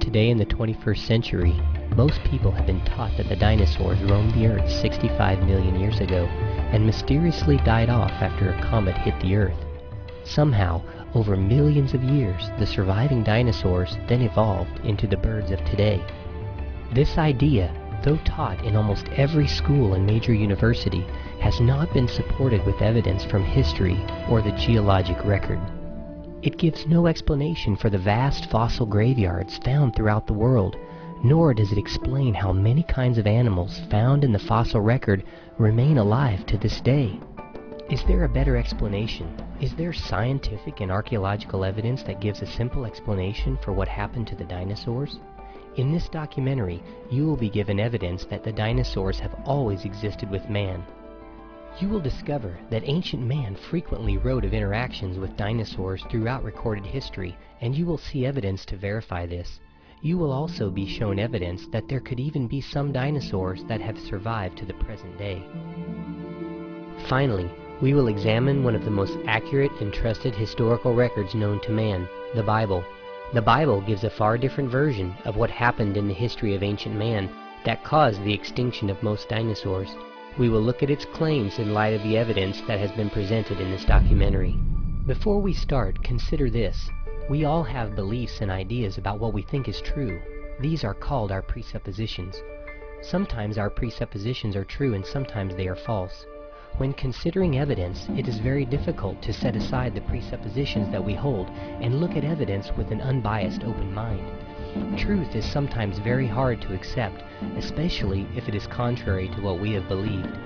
Today in the 21st century, most people have been taught that the dinosaurs roamed the Earth 65 million years ago and mysteriously died off after a comet hit the Earth. Somehow, over millions of years, the surviving dinosaurs then evolved into the birds of today. This idea, though taught in almost every school and major university, has not been supported with evidence from history or the geologic record. It gives no explanation for the vast fossil graveyards found throughout the world, nor does it explain how many kinds of animals found in the fossil record remain alive to this day. Is there a better explanation? Is there scientific and archaeological evidence that gives a simple explanation for what happened to the dinosaurs? In this documentary, you will be given evidence that the dinosaurs have always existed with man. You will discover that ancient man frequently wrote of interactions with dinosaurs throughout recorded history, and you will see evidence to verify this. You will also be shown evidence that there could even be some dinosaurs that have survived to the present day. Finally, we will examine one of the most accurate and trusted historical records known to man, the Bible. The Bible gives a far different version of what happened in the history of ancient man that caused the extinction of most dinosaurs. We will look at its claims in light of the evidence that has been presented in this documentary. Before we start, consider this. We all have beliefs and ideas about what we think is true. These are called our presuppositions. Sometimes our presuppositions are true and sometimes they are false. When considering evidence, it is very difficult to set aside the presuppositions that we hold and look at evidence with an unbiased open mind. Truth is sometimes very hard to accept, especially if it is contrary to what we have believed.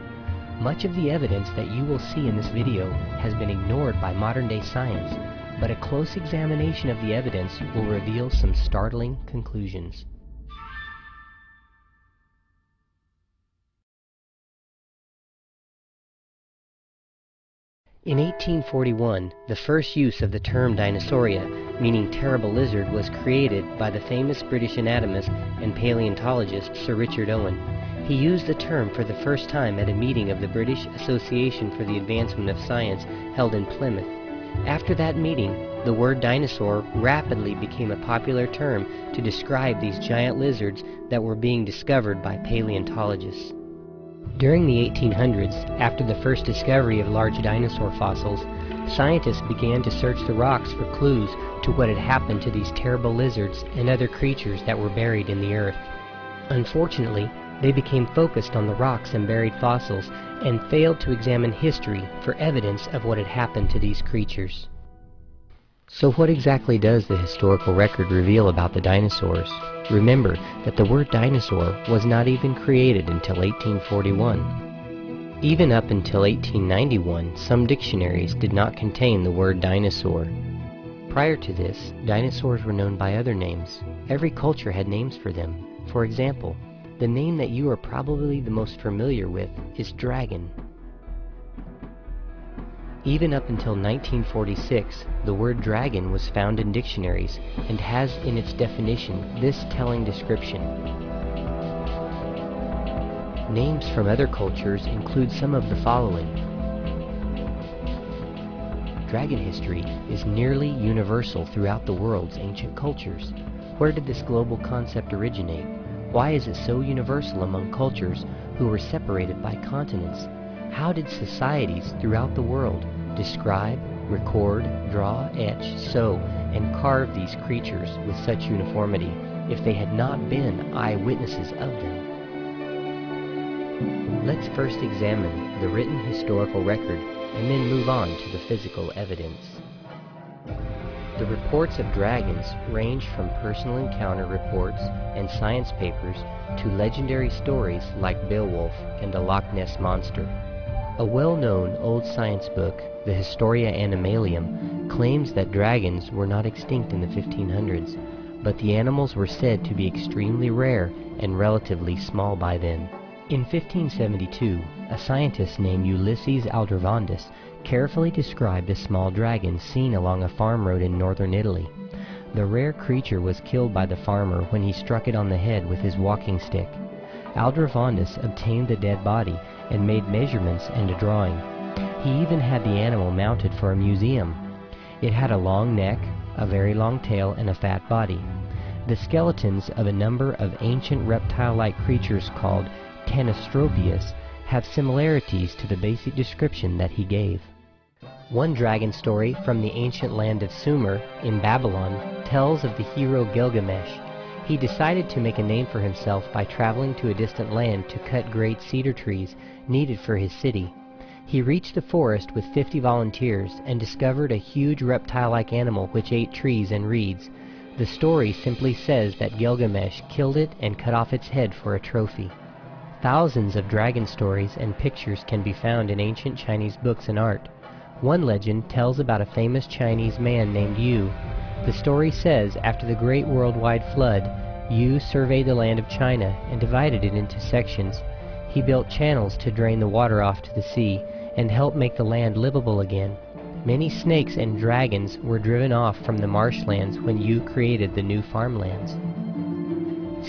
Much of the evidence that you will see in this video has been ignored by modern-day science, but a close examination of the evidence will reveal some startling conclusions. In 1841, the first use of the term Dinosauria, meaning terrible lizard, was created by the famous British anatomist and paleontologist Sir Richard Owen. He used the term for the first time at a meeting of the British Association for the Advancement of Science held in Plymouth. After that meeting, the word dinosaur rapidly became a popular term to describe these giant lizards that were being discovered by paleontologists. During the 1800s, after the first discovery of large dinosaur fossils, scientists began to search the rocks for clues to what had happened to these terrible lizards and other creatures that were buried in the earth. Unfortunately, they became focused on the rocks and buried fossils and failed to examine history for evidence of what had happened to these creatures. So what exactly does the historical record reveal about the dinosaurs? Remember that the word dinosaur was not even created until 1841. Even up until 1891, some dictionaries did not contain the word dinosaur. Prior to this, dinosaurs were known by other names. Every culture had names for them. For example, the name that you are probably the most familiar with is dragon. Even up until 1946, the word dragon was found in dictionaries and has in its definition this telling description. Names from other cultures include some of the following. Dragon history is nearly universal throughout the world's ancient cultures. Where did this global concept originate? Why is it so universal among cultures who were separated by continents? How did societies throughout the world describe, record, draw, etch, sew, and carve these creatures with such uniformity if they had not been eyewitnesses of them? Let's first examine the written historical record and then move on to the physical evidence. The reports of dragons range from personal encounter reports and science papers to legendary stories like Beowulf and the Loch Ness Monster. A well-known old science book, the Historia Animalium, claims that dragons were not extinct in the 1500s, but the animals were said to be extremely rare and relatively small by then. In 1572, a scientist named Ulysses Aldrovandus carefully described a small dragon seen along a farm road in northern Italy. The rare creature was killed by the farmer when he struck it on the head with his walking stick. Aldrovandus obtained the dead body and made measurements and a drawing. He even had the animal mounted for a museum. It had a long neck, a very long tail, and a fat body. The skeletons of a number of ancient reptile-like creatures called Tanystropius have similarities to the basic description that he gave. One dragon story from the ancient land of Sumer in Babylon tells of the hero Gilgamesh. He decided to make a name for himself by traveling to a distant land to cut great cedar trees needed for his city. He reached the forest with 50 volunteers and discovered a huge reptile-like animal which ate trees and reeds. The story simply says that Gilgamesh killed it and cut off its head for a trophy. Thousands of dragon stories and pictures can be found in ancient Chinese books and art. One legend tells about a famous Chinese man named Yu. The story says after the great worldwide flood, Yu surveyed the land of China and divided it into sections. He built channels to drain the water off to the sea and help make the land livable again. Many snakes and dragons were driven off from the marshlands when Yu created the new farmlands.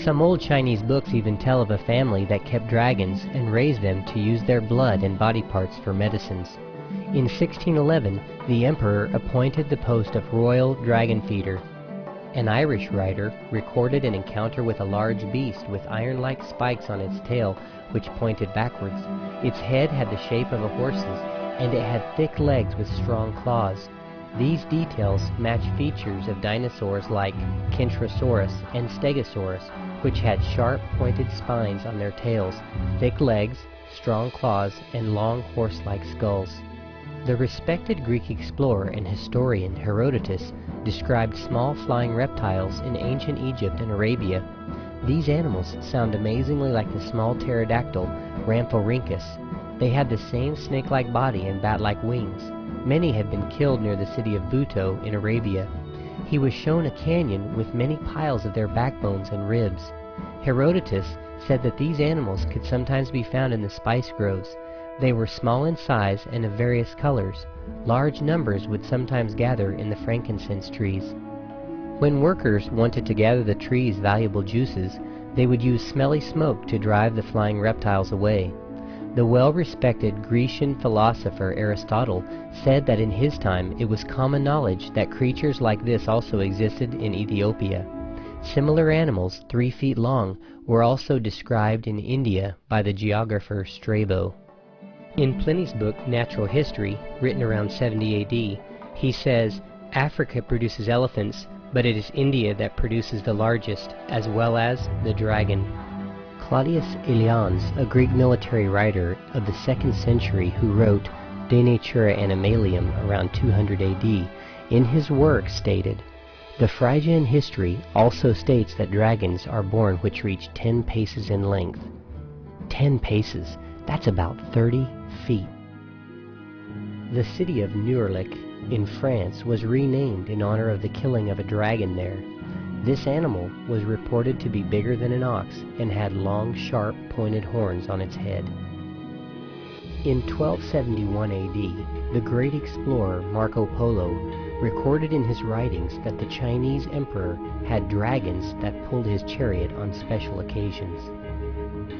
Some old Chinese books even tell of a family that kept dragons and raised them to use their blood and body parts for medicines. In 1611, the emperor appointed the post of royal dragon feeder. An Irish writer recorded an encounter with a large beast with iron-like spikes on its tail which pointed backwards. Its head had the shape of a horse's, and it had thick legs with strong claws. These details match features of dinosaurs like Kentrosaurus and Stegosaurus, which had sharp pointed spines on their tails, thick legs, strong claws, and long horse-like skulls. The respected Greek explorer and historian Herodotus described small flying reptiles in ancient Egypt and Arabia. These animals sound amazingly like the small pterodactyl Rhamphorhynchus. They had the same snake-like body and bat-like wings. Many had been killed near the city of Buto in Arabia. He was shown a canyon with many piles of their backbones and ribs. Herodotus said that these animals could sometimes be found in the spice groves. They were small in size and of various colors. Large numbers would sometimes gather in the frankincense trees. When workers wanted to gather the tree's valuable juices, they would use smelly smoke to drive the flying reptiles away. The well-respected Grecian philosopher Aristotle said that in his time it was common knowledge that creatures like this also existed in Ethiopia. Similar animals, 3 feet long, were also described in India by the geographer Strabo. In Pliny's book Natural History, written around 70 AD, he says, "Africa produces elephants, but it is India that produces the largest, as well as the dragon." Claudius Aelians, a Greek military writer of the 2nd century who wrote De Natura Animalium around 200 AD, in his work stated, "The Phrygian history also states that dragons are born which reach 10 paces in length." 10 paces, that's about 30 feet. The city of Neuralic in France was renamed in honor of the killing of a dragon there. This animal was reported to be bigger than an ox and had long, sharp, pointed horns on its head. In 1271 AD, the great explorer Marco Polo recorded in his writings that the Chinese emperor had dragons that pulled his chariot on special occasions.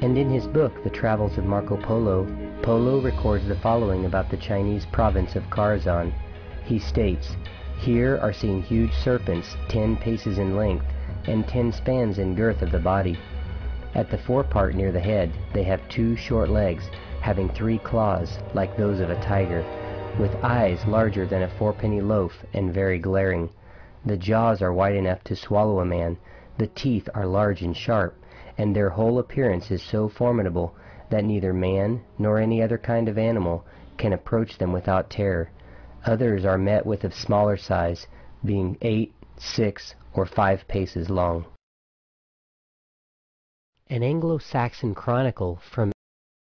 And in his book, The Travels of Marco Polo, Polo records the following about the Chinese province of Kharzan. He states, "Here are seen huge serpents 10 paces in length and 10 spans in girth of the body. At the forepart near the head they have 2 short legs, having 3 claws like those of a tiger, with eyes larger than a 4-penny loaf and very glaring. The jaws are wide enough to swallow a man, the teeth are large and sharp, and their whole appearance is so formidable that neither man nor any other kind of animal can approach them without terror. Others are met with of smaller size, being 8, 6, or 5 paces long." An Anglo-Saxon chronicle from